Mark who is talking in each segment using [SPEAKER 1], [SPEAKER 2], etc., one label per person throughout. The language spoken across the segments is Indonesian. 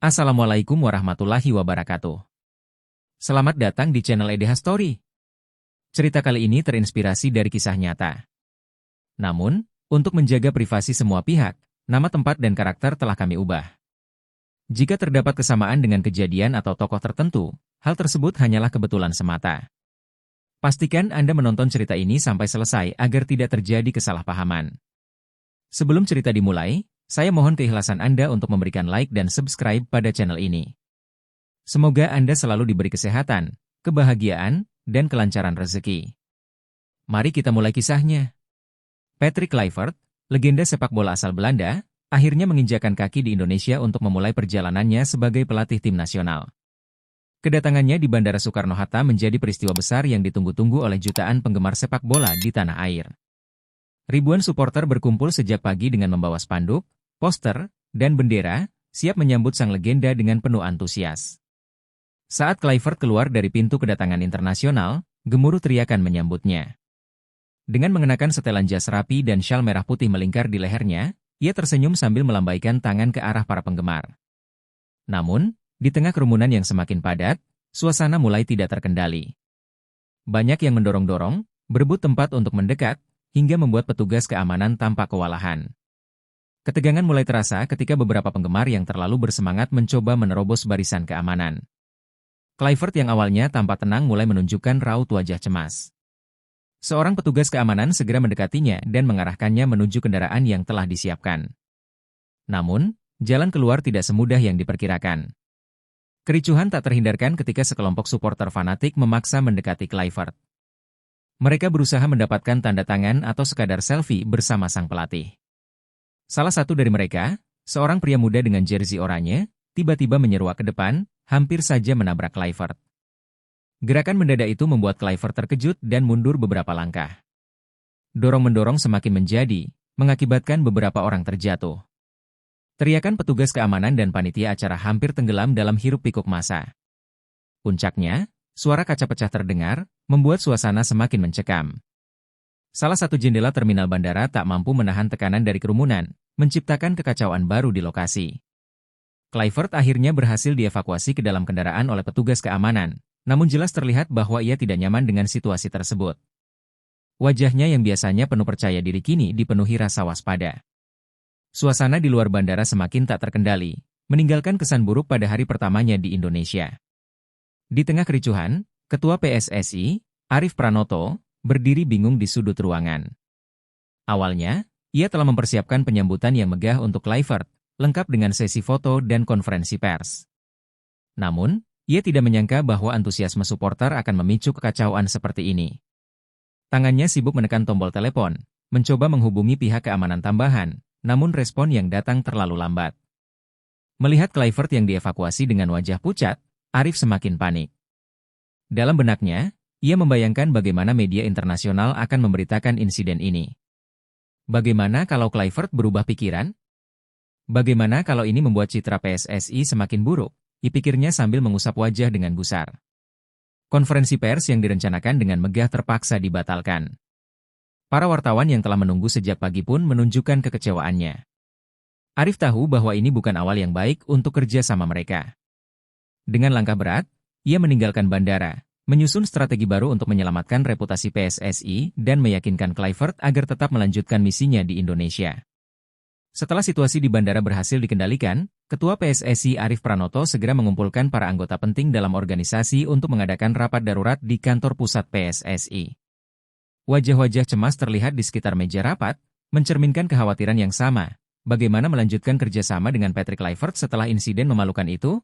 [SPEAKER 1] Assalamualaikum warahmatullahi wabarakatuh. Selamat datang di channel EDH Story. Cerita kali ini terinspirasi dari kisah nyata. Namun, untuk menjaga privasi semua pihak, nama tempat dan karakter telah kami ubah. Jika terdapat kesamaan dengan kejadian atau tokoh tertentu, hal tersebut hanyalah kebetulan semata. Pastikan Anda menonton cerita ini sampai selesai agar tidak terjadi kesalahpahaman. Sebelum cerita dimulai, saya mohon keikhlasan Anda untuk memberikan like dan subscribe pada channel ini. Semoga Anda selalu diberi kesehatan, kebahagiaan, dan kelancaran rezeki. Mari kita mulai kisahnya. Patrick Kluivert, legenda sepak bola asal Belanda, akhirnya menginjakan kaki di Indonesia untuk memulai perjalanannya sebagai pelatih tim nasional. Kedatangannya di Bandara Soekarno-Hatta menjadi peristiwa besar yang ditunggu-tunggu oleh jutaan penggemar sepak bola di tanah air. Ribuan supporter berkumpul sejak pagi dengan membawa spanduk, poster, dan bendera, siap menyambut sang legenda dengan penuh antusias. Saat Kluivert keluar dari pintu kedatangan internasional, gemuruh teriakan menyambutnya. Dengan mengenakan setelan jas rapi dan syal merah putih melingkar di lehernya, ia tersenyum sambil melambaikan tangan ke arah para penggemar. Namun, di tengah kerumunan yang semakin padat, suasana mulai tidak terkendali. Banyak yang mendorong-dorong, berebut tempat untuk mendekat, hingga membuat petugas keamanan tampak kewalahan. Ketegangan mulai terasa ketika beberapa penggemar yang terlalu bersemangat mencoba menerobos barisan keamanan. Kluivert yang awalnya tampak tenang mulai menunjukkan raut wajah cemas. Seorang petugas keamanan segera mendekatinya dan mengarahkannya menuju kendaraan yang telah disiapkan. Namun, jalan keluar tidak semudah yang diperkirakan. Kericuhan tak terhindarkan ketika sekelompok supporter fanatik memaksa mendekati Kluivert. Mereka berusaha mendapatkan tanda tangan atau sekadar selfie bersama sang pelatih. Salah satu dari mereka, seorang pria muda dengan jersey oranye, tiba-tiba menyeruak ke depan, hampir saja menabrak Kluivert. Gerakan mendadak itu membuat Kluivert terkejut dan mundur beberapa langkah. Dorong-mendorong semakin menjadi, mengakibatkan beberapa orang terjatuh. Teriakan petugas keamanan dan panitia acara hampir tenggelam dalam hiruk-pikuk massa. Puncaknya, suara kaca pecah terdengar, membuat suasana semakin mencekam. Salah satu jendela terminal bandara tak mampu menahan tekanan dari kerumunan, menciptakan kekacauan baru di lokasi. Kluivert akhirnya berhasil dievakuasi ke dalam kendaraan oleh petugas keamanan, namun jelas terlihat bahwa ia tidak nyaman dengan situasi tersebut. Wajahnya yang biasanya penuh percaya diri kini dipenuhi rasa waspada. Suasana di luar bandara semakin tak terkendali, meninggalkan kesan buruk pada hari pertamanya di Indonesia. Di tengah kericuhan, Ketua PSSI, Arief Pranoto, berdiri bingung di sudut ruangan. Awalnya, ia telah mempersiapkan penyambutan yang megah untuk Kluivert, lengkap dengan sesi foto dan konferensi pers. Namun, ia tidak menyangka bahwa antusiasme supporter akan memicu kekacauan seperti ini. Tangannya sibuk menekan tombol telepon, mencoba menghubungi pihak keamanan tambahan, namun respon yang datang terlalu lambat. Melihat Kluivert yang dievakuasi dengan wajah pucat, Arief semakin panik. Dalam benaknya, ia membayangkan bagaimana media internasional akan memberitakan insiden ini. Bagaimana kalau Kluivert berubah pikiran? Bagaimana kalau ini membuat citra PSSI semakin buruk? Dipikirnya sambil mengusap wajah dengan gusar. Konferensi pers yang direncanakan dengan megah terpaksa dibatalkan. Para wartawan yang telah menunggu sejak pagi pun menunjukkan kekecewaannya. Arief tahu bahwa ini bukan awal yang baik untuk kerja sama mereka. Dengan langkah berat, ia meninggalkan bandara, menyusun strategi baru untuk menyelamatkan reputasi PSSI dan meyakinkan Kluivert agar tetap melanjutkan misinya di Indonesia. Setelah situasi di bandara berhasil dikendalikan, Ketua PSSI Arief Pranoto segera mengumpulkan para anggota penting dalam organisasi untuk mengadakan rapat darurat di kantor pusat PSSI. Wajah-wajah cemas terlihat di sekitar meja rapat, mencerminkan kekhawatiran yang sama. Bagaimana melanjutkan kerjasama dengan Patrick Kluivert setelah insiden memalukan itu?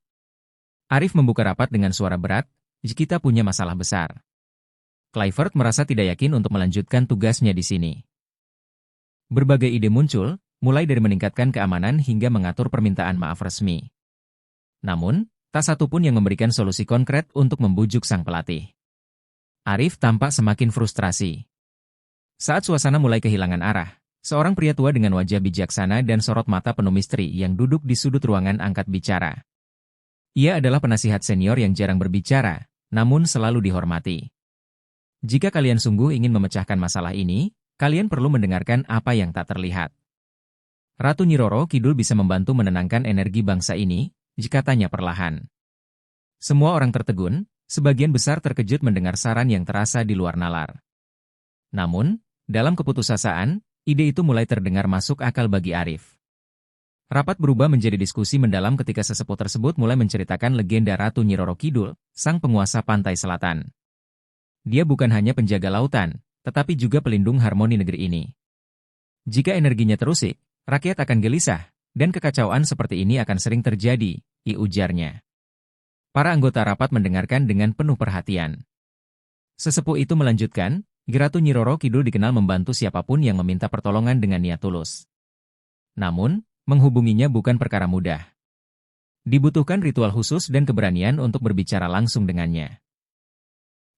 [SPEAKER 1] Arief membuka rapat dengan suara berat, "Kita punya masalah besar." Kluivert merasa tidak yakin untuk melanjutkan tugasnya di sini. Berbagai ide muncul, mulai dari meningkatkan keamanan hingga mengatur permintaan maaf resmi. Namun, tak satu pun yang memberikan solusi konkret untuk membujuk sang pelatih. Arief tampak semakin frustrasi. Saat suasana mulai kehilangan arah, seorang pria tua dengan wajah bijaksana dan sorot mata penuh misteri yang duduk di sudut ruangan angkat bicara. Ia adalah penasihat senior yang jarang berbicara, namun selalu dihormati. Jika kalian sungguh ingin memecahkan masalah ini, kalian perlu mendengarkan apa yang tak terlihat. Ratu Nyi Roro Kidul bisa membantu menenangkan energi bangsa ini, katanya perlahan. Semua orang tertegun, sebagian besar terkejut mendengar saran yang terasa di luar nalar. Namun, dalam keputusasaan, ide itu mulai terdengar masuk akal bagi Arif. Rapat berubah menjadi diskusi mendalam ketika sesepuh tersebut mulai menceritakan legenda Ratu Nyi Roro Kidul, sang penguasa pantai selatan. Dia bukan hanya penjaga lautan, tetapi juga pelindung harmoni negeri ini. Jika energinya terusik, rakyat akan gelisah, dan kekacauan seperti ini akan sering terjadi, ujarnya. Para anggota rapat mendengarkan dengan penuh perhatian. Sesepuh itu melanjutkan, Ratu Nyi Roro Kidul dikenal membantu siapapun yang meminta pertolongan dengan niat tulus. Namun, menghubunginya bukan perkara mudah. Dibutuhkan ritual khusus dan keberanian untuk berbicara langsung dengannya.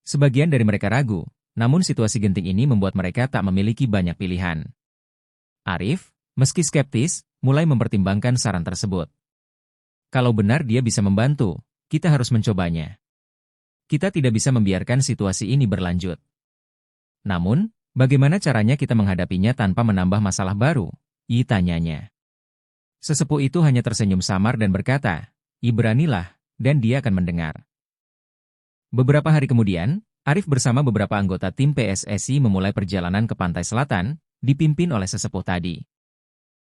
[SPEAKER 1] Sebagian dari mereka ragu, namun situasi genting ini membuat mereka tak memiliki banyak pilihan. Arif, meski skeptis, mulai mempertimbangkan saran tersebut. Kalau benar dia bisa membantu, kita harus mencobanya. Kita tidak bisa membiarkan situasi ini berlanjut. Namun, bagaimana caranya kita menghadapinya tanpa menambah masalah baru? Tanyanya. Sesepuh itu hanya tersenyum samar dan berkata, beranilah, dan dia akan mendengar. Beberapa hari kemudian, Arif bersama beberapa anggota tim PSSI memulai perjalanan ke pantai selatan, dipimpin oleh sesepuh tadi.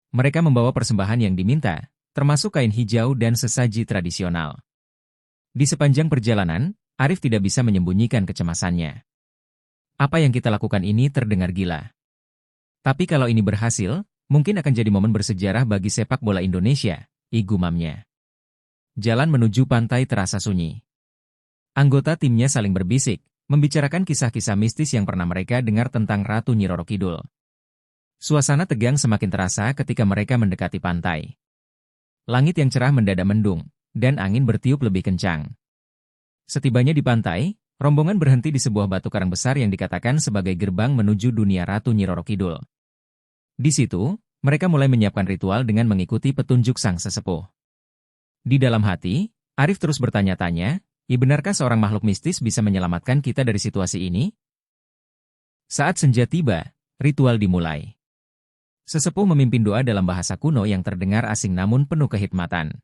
[SPEAKER 1] Mereka membawa persembahan yang diminta, termasuk kain hijau dan sesaji tradisional. Di sepanjang perjalanan, Arif tidak bisa menyembunyikan kecemasannya. Apa yang kita lakukan ini terdengar gila. Tapi kalau ini berhasil, mungkin akan jadi momen bersejarah bagi sepak bola Indonesia, gumamnya. Jalan menuju pantai terasa sunyi. Anggota timnya saling berbisik, membicarakan kisah-kisah mistis yang pernah mereka dengar tentang Ratu Nyi Roro Kidul. Suasana tegang semakin terasa ketika mereka mendekati pantai. Langit yang cerah mendadak mendung, dan angin bertiup lebih kencang. Setibanya di pantai, rombongan berhenti di sebuah batu karang besar yang dikatakan sebagai gerbang menuju dunia Ratu Nyi Roro Kidul. Di situ, mereka mulai menyiapkan ritual dengan mengikuti petunjuk sang sesepuh. Di dalam hati, Arif terus bertanya-tanya, benarkah seorang makhluk mistis bisa menyelamatkan kita dari situasi ini? Saat senja tiba, ritual dimulai. Sesepuh memimpin doa dalam bahasa kuno yang terdengar asing namun penuh kehikmatan.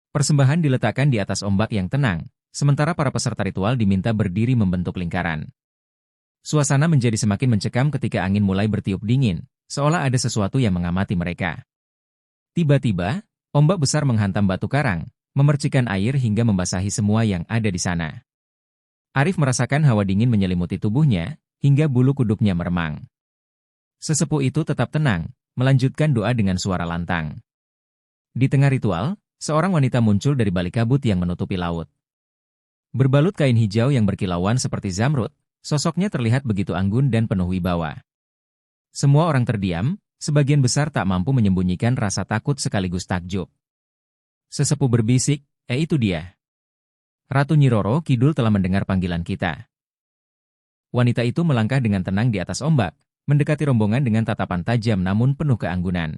[SPEAKER 1] Persembahan diletakkan di atas ombak yang tenang, sementara para peserta ritual diminta berdiri membentuk lingkaran. Suasana menjadi semakin mencekam ketika angin mulai bertiup dingin, seolah ada sesuatu yang mengamati mereka. Tiba-tiba, ombak besar menghantam batu karang, memercikan air hingga membasahi semua yang ada di sana. Arif merasakan hawa dingin menyelimuti tubuhnya, hingga bulu kuduknya meremang. Sesepuh itu tetap tenang, melanjutkan doa dengan suara lantang. Di tengah ritual, seorang wanita muncul dari balik kabut yang menutupi laut. Berbalut kain hijau yang berkilauan seperti zamrud, sosoknya terlihat begitu anggun dan penuh wibawa. Semua orang terdiam, sebagian besar tak mampu menyembunyikan rasa takut sekaligus takjub. Sesepuh berbisik, itu dia. Ratu Nyi Roro Kidul telah mendengar panggilan kita. Wanita itu melangkah dengan tenang di atas ombak, mendekati rombongan dengan tatapan tajam namun penuh keanggunan.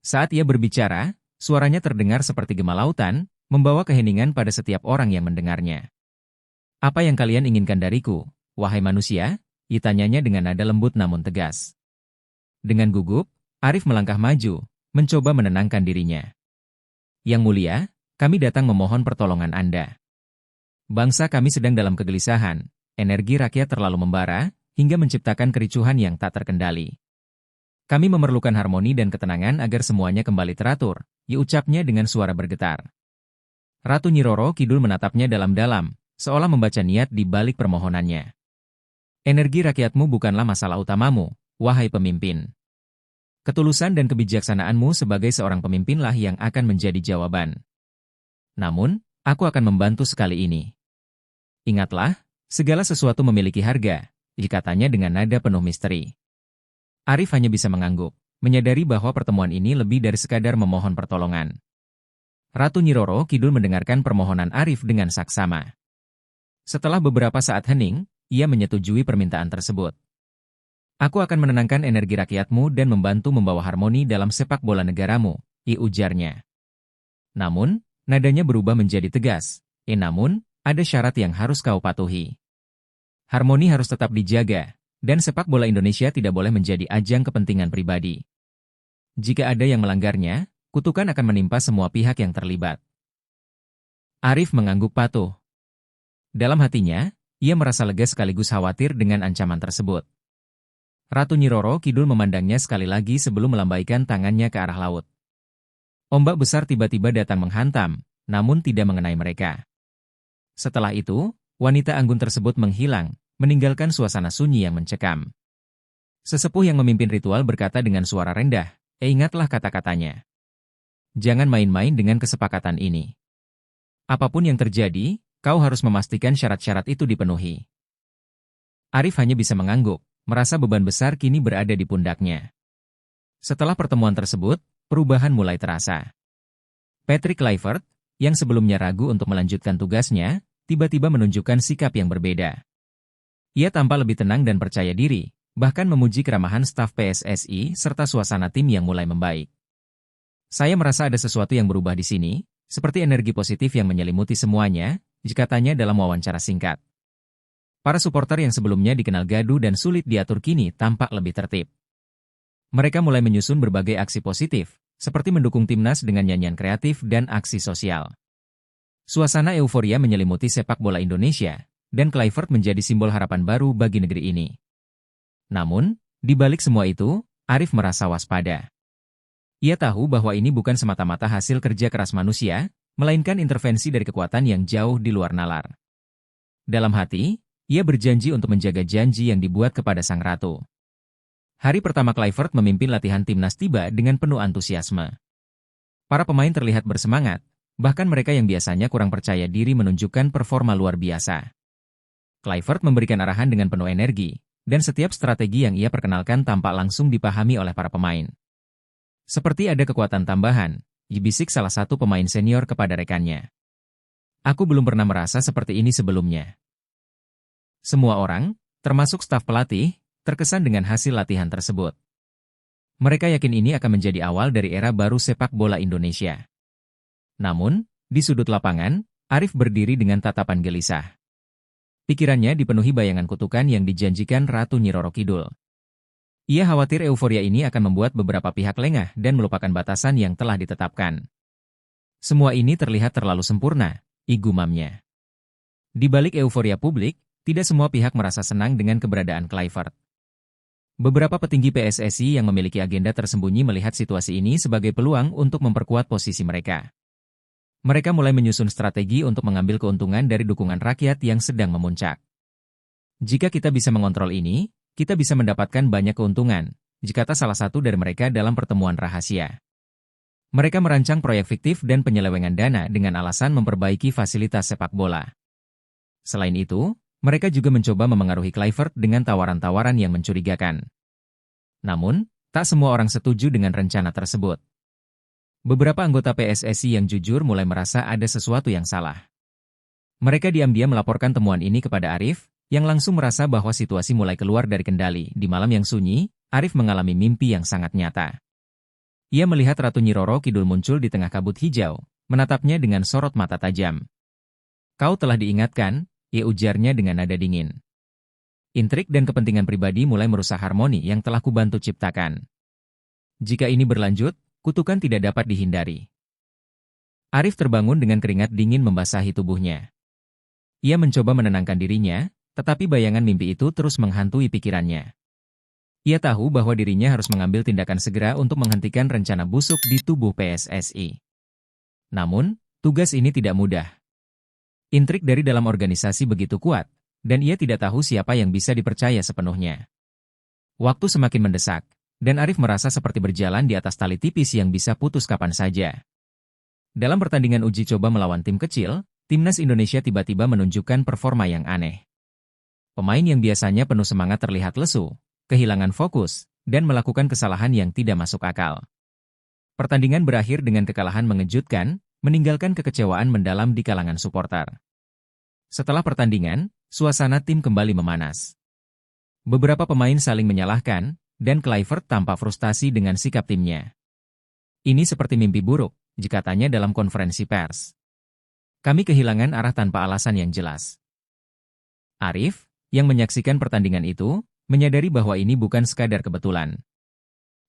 [SPEAKER 1] Saat ia berbicara, suaranya terdengar seperti gema lautan, membawa keheningan pada setiap orang yang mendengarnya. Apa yang kalian inginkan dariku, wahai manusia? Tanyanya dengan nada lembut namun tegas. Dengan gugup, Arif melangkah maju, mencoba menenangkan dirinya. Yang mulia, kami datang memohon pertolongan Anda. Bangsa kami sedang dalam kegelisahan, energi rakyat terlalu membara, hingga menciptakan kericuhan yang tak terkendali. Kami memerlukan harmoni dan ketenangan agar semuanya kembali teratur, ucapnya dengan suara bergetar. Ratu Nyi Roro Kidul menatapnya dalam-dalam, seolah membaca niat di balik permohonannya. Energi rakyatmu bukanlah masalah utamamu, wahai pemimpin. Ketulusan dan kebijaksanaanmu sebagai seorang pemimpinlah yang akan menjadi jawaban. Namun, aku akan membantu sekali ini. Ingatlah, segala sesuatu memiliki harga, katanya dengan nada penuh misteri. Arif hanya bisa mengangguk, menyadari bahwa pertemuan ini lebih dari sekadar memohon pertolongan. Ratu Nyi Roro Kidul mendengarkan permohonan Arif dengan saksama. Setelah beberapa saat hening, ia menyetujui permintaan tersebut. Aku akan menenangkan energi rakyatmu dan membantu membawa harmoni dalam sepak bola negaramu, ujarnya. Namun, nadanya berubah menjadi tegas. Namun, ada syarat yang harus kau patuhi. Harmoni harus tetap dijaga, dan sepak bola Indonesia tidak boleh menjadi ajang kepentingan pribadi. Jika ada yang melanggarnya, kutukan akan menimpa semua pihak yang terlibat. Arif mengangguk patuh. Dalam hatinya, ia merasa lega sekaligus khawatir dengan ancaman tersebut. Ratu Nyi Roro Kidul memandangnya sekali lagi sebelum melambaikan tangannya ke arah laut. Ombak besar tiba-tiba datang menghantam, namun tidak mengenai mereka. Setelah itu, wanita anggun tersebut menghilang, meninggalkan suasana sunyi yang mencekam. Sesepuh yang memimpin ritual berkata dengan suara rendah, ingatlah kata-katanya. Jangan main-main dengan kesepakatan ini. Apapun yang terjadi, kau harus memastikan syarat-syarat itu dipenuhi. Arif hanya bisa mengangguk, merasa beban besar kini berada di pundaknya. Setelah pertemuan tersebut, perubahan mulai terasa. Patrick Kluivert, yang sebelumnya ragu untuk melanjutkan tugasnya, tiba-tiba menunjukkan sikap yang berbeda. Ia tampak lebih tenang dan percaya diri, bahkan memuji keramahan staf PSSI serta suasana tim yang mulai membaik. Saya merasa ada sesuatu yang berubah di sini, seperti energi positif yang menyelimuti semuanya, katanya dalam wawancara singkat. Para supporter yang sebelumnya dikenal gaduh dan sulit diatur kini tampak lebih tertib. Mereka mulai menyusun berbagai aksi positif, seperti mendukung timnas dengan nyanyian kreatif dan aksi sosial. Suasana euforia menyelimuti sepak bola Indonesia, dan Kluivert menjadi simbol harapan baru bagi negeri ini. Namun, di balik semua itu, Arif merasa waspada. Ia tahu bahwa ini bukan semata-mata hasil kerja keras manusia, melainkan intervensi dari kekuatan yang jauh di luar nalar. Dalam hati, ia berjanji untuk menjaga janji yang dibuat kepada sang ratu. Hari pertama Kluivert memimpin latihan timnas tiba dengan penuh antusiasme. Para pemain terlihat bersemangat, bahkan mereka yang biasanya kurang percaya diri menunjukkan performa luar biasa. Kluivert memberikan arahan dengan penuh energi, dan setiap strategi yang ia perkenalkan tampak langsung dipahami oleh para pemain. Seperti ada kekuatan tambahan, bisik salah satu pemain senior kepada rekannya. Aku belum pernah merasa seperti ini sebelumnya. Semua orang, termasuk staf pelatih, terkesan dengan hasil latihan tersebut. Mereka yakin ini akan menjadi awal dari era baru sepak bola Indonesia. Namun, di sudut lapangan, Arif berdiri dengan tatapan gelisah. Pikirannya dipenuhi bayangan kutukan yang dijanjikan Ratu Nyi Roro Kidul. Ia khawatir euforia ini akan membuat beberapa pihak lengah dan melupakan batasan yang telah ditetapkan. Semua ini terlihat terlalu sempurna, gumamnya. Di balik euforia publik, tidak semua pihak merasa senang dengan keberadaan Kluivert. Beberapa petinggi PSSI yang memiliki agenda tersembunyi melihat situasi ini sebagai peluang untuk memperkuat posisi mereka. Mereka mulai menyusun strategi untuk mengambil keuntungan dari dukungan rakyat yang sedang memuncak. Jika kita bisa mengontrol ini, kita bisa mendapatkan banyak keuntungan, kata salah satu dari mereka dalam pertemuan rahasia. Mereka merancang proyek fiktif dan penyelewengan dana dengan alasan memperbaiki fasilitas sepak bola. Selain itu, mereka juga mencoba memengaruhi Kluivert dengan tawaran-tawaran yang mencurigakan. Namun, tak semua orang setuju dengan rencana tersebut. Beberapa anggota PSSI yang jujur mulai merasa ada sesuatu yang salah. Mereka diam-diam melaporkan temuan ini kepada Arif, yang langsung merasa bahwa situasi mulai keluar dari kendali. Di malam yang sunyi, Arif mengalami mimpi yang sangat nyata. Ia melihat Ratu Nyi Roro Kidul muncul di tengah kabut hijau, menatapnya dengan sorot mata tajam. Kau telah diingatkan, ujarnya dengan nada dingin. Intrik dan kepentingan pribadi mulai merusak harmoni yang telah kubantu ciptakan. Jika ini berlanjut, kutukan tidak dapat dihindari. Arif terbangun dengan keringat dingin membasahi tubuhnya. Ia mencoba menenangkan dirinya, tetapi bayangan mimpi itu terus menghantui pikirannya. Ia tahu bahwa dirinya harus mengambil tindakan segera untuk menghentikan rencana busuk di tubuh PSSI. Namun, tugas ini tidak mudah. Intrik dari dalam organisasi begitu kuat, dan ia tidak tahu siapa yang bisa dipercaya sepenuhnya. Waktu semakin mendesak, dan Arif merasa seperti berjalan di atas tali tipis yang bisa putus kapan saja. Dalam pertandingan uji coba melawan tim kecil, timnas Indonesia tiba-tiba menunjukkan performa yang aneh. Pemain yang biasanya penuh semangat terlihat lesu, kehilangan fokus, dan melakukan kesalahan yang tidak masuk akal. Pertandingan berakhir dengan kekalahan mengejutkan, meninggalkan kekecewaan mendalam di kalangan suporter. Setelah pertandingan, suasana tim kembali memanas. Beberapa pemain saling menyalahkan, dan Kluivert tampak frustasi dengan sikap timnya. Ini seperti mimpi buruk, katanya dalam konferensi pers. Kami kehilangan arah tanpa alasan yang jelas. Arif, yang menyaksikan pertandingan itu, menyadari bahwa ini bukan sekadar kebetulan.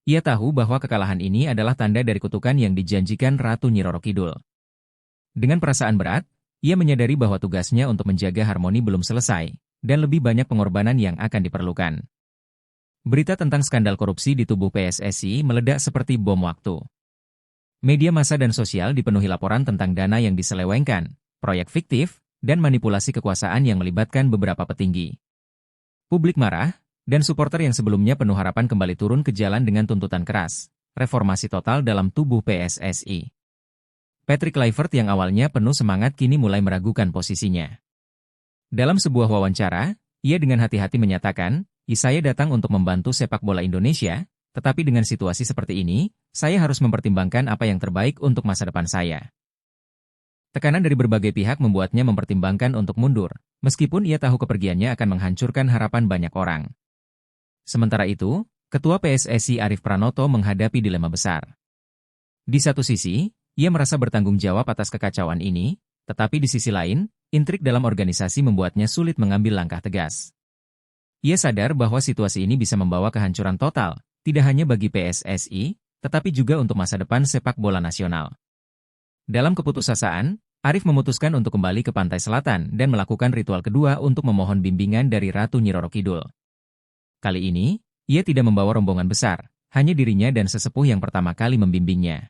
[SPEAKER 1] Ia tahu bahwa kekalahan ini adalah tanda dari kutukan yang dijanjikan Ratu Nyi Roro Kidul. Dengan perasaan berat, ia menyadari bahwa tugasnya untuk menjaga harmoni belum selesai, dan lebih banyak pengorbanan yang akan diperlukan. Berita tentang skandal korupsi di tubuh PSSI meledak seperti bom waktu. Media massa dan sosial dipenuhi laporan tentang dana yang diselewengkan, proyek fiktif, dan manipulasi kekuasaan yang melibatkan beberapa petinggi. Publik marah, dan supporter yang sebelumnya penuh harapan kembali turun ke jalan dengan tuntutan keras, reformasi total dalam tubuh PSSI. Patrick Kluivert yang awalnya penuh semangat kini mulai meragukan posisinya. Dalam sebuah wawancara, ia dengan hati-hati menyatakan, "Saya datang untuk membantu sepak bola Indonesia, tetapi dengan situasi seperti ini, saya harus mempertimbangkan apa yang terbaik untuk masa depan saya." Tekanan dari berbagai pihak membuatnya mempertimbangkan untuk mundur, meskipun ia tahu kepergiannya akan menghancurkan harapan banyak orang. Sementara itu, Ketua PSSI Arief Pranoto menghadapi dilema besar. Di satu sisi, ia merasa bertanggung jawab atas kekacauan ini, tetapi di sisi lain, intrik dalam organisasi membuatnya sulit mengambil langkah tegas. Ia sadar bahwa situasi ini bisa membawa kehancuran total, tidak hanya bagi PSSI, tetapi juga untuk masa depan sepak bola nasional. Dalam keputusasaan, Arief memutuskan untuk kembali ke Pantai Selatan dan melakukan ritual kedua untuk memohon bimbingan dari Ratu Nyi Roro Kidul. Kali ini, ia tidak membawa rombongan besar, hanya dirinya dan sesepuh yang pertama kali membimbingnya.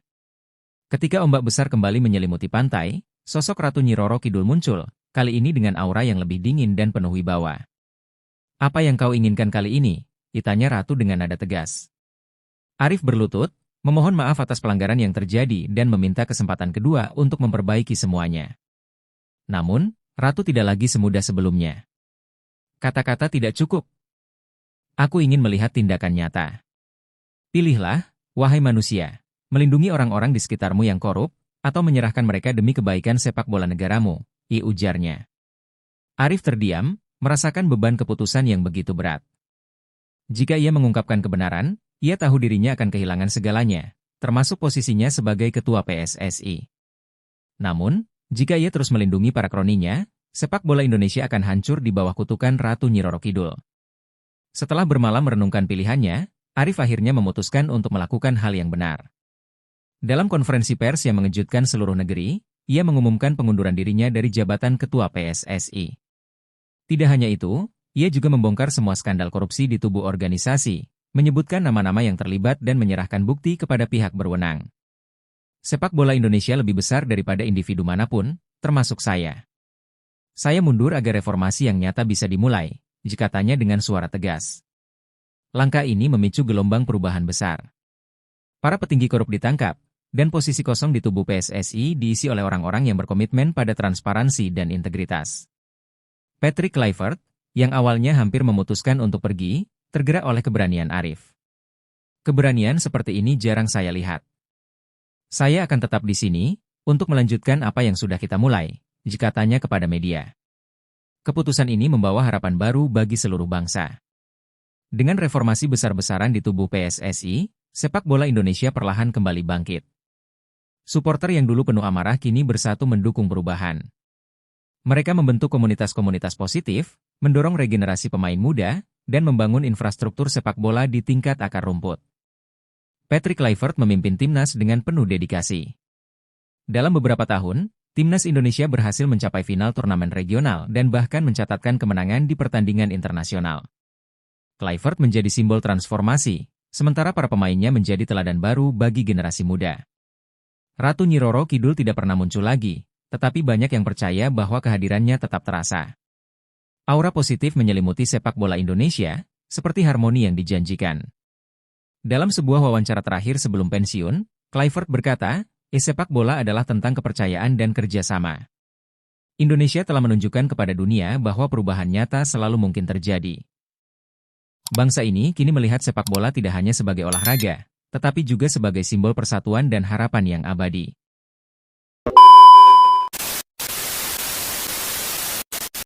[SPEAKER 1] Ketika ombak besar kembali menyelimuti pantai, sosok Ratu Nyi Roro Kidul muncul, kali ini dengan aura yang lebih dingin dan penuh wibawa. "Apa yang kau inginkan kali ini?" ditanya Ratu dengan nada tegas. Arief berlutut, memohon maaf atas pelanggaran yang terjadi dan meminta kesempatan kedua untuk memperbaiki semuanya. Namun, Ratu tidak lagi semudah sebelumnya. Kata-kata tidak cukup. "Aku ingin melihat tindakan nyata. Pilihlah, wahai manusia, melindungi orang-orang di sekitarmu yang korup, atau menyerahkan mereka demi kebaikan sepak bola negaramu," ujarnya. Arief terdiam, merasakan beban keputusan yang begitu berat. Jika ia mengungkapkan kebenaran, ia tahu dirinya akan kehilangan segalanya, termasuk posisinya sebagai ketua PSSI. Namun, jika ia terus melindungi para kroninya, sepak bola Indonesia akan hancur di bawah kutukan Ratu Nyi Roro Kidul. Setelah bermalam merenungkan pilihannya, Arief akhirnya memutuskan untuk melakukan hal yang benar. Dalam konferensi pers yang mengejutkan seluruh negeri, ia mengumumkan pengunduran dirinya dari jabatan ketua PSSI. Tidak hanya itu, ia juga membongkar semua skandal korupsi di tubuh organisasi, menyebutkan nama-nama yang terlibat dan menyerahkan bukti kepada pihak berwenang. "Sepak bola Indonesia lebih besar daripada individu manapun, termasuk saya. Saya mundur agar reformasi yang nyata bisa dimulai," katanya dengan suara tegas. Langkah ini memicu gelombang perubahan besar. Para petinggi korup ditangkap, dan posisi kosong di tubuh PSSI diisi oleh orang-orang yang berkomitmen pada transparansi dan integritas. Patrick Kluivert, yang awalnya hampir memutuskan untuk pergi, tergerak oleh keberanian Arief. "Keberanian seperti ini jarang saya lihat. Saya akan tetap di sini, untuk melanjutkan apa yang sudah kita mulai," katanya kepada media. Keputusan ini membawa harapan baru bagi seluruh bangsa. Dengan reformasi besar-besaran di tubuh PSSI, sepak bola Indonesia perlahan kembali bangkit. Supporter yang dulu penuh amarah kini bersatu mendukung perubahan. Mereka membentuk komunitas-komunitas positif, mendorong regenerasi pemain muda, dan membangun infrastruktur sepak bola di tingkat akar rumput. Patrick Kluivert memimpin timnas dengan penuh dedikasi. Dalam beberapa tahun, timnas Indonesia berhasil mencapai final turnamen regional dan bahkan mencatatkan kemenangan di pertandingan internasional. Kluivert menjadi simbol transformasi, sementara para pemainnya menjadi teladan baru bagi generasi muda. Ratu Nyi Roro Kidul tidak pernah muncul lagi, tetapi banyak yang percaya bahwa kehadirannya tetap terasa. Aura positif menyelimuti sepak bola Indonesia, seperti harmoni yang dijanjikan. Dalam sebuah wawancara terakhir sebelum pensiun, Kluivert berkata, "Sepak bola adalah tentang kepercayaan dan kerjasama. Indonesia telah menunjukkan kepada dunia bahwa perubahan nyata selalu mungkin terjadi." Bangsa ini kini melihat sepak bola tidak hanya sebagai olahraga, tetapi juga sebagai simbol persatuan dan harapan yang abadi.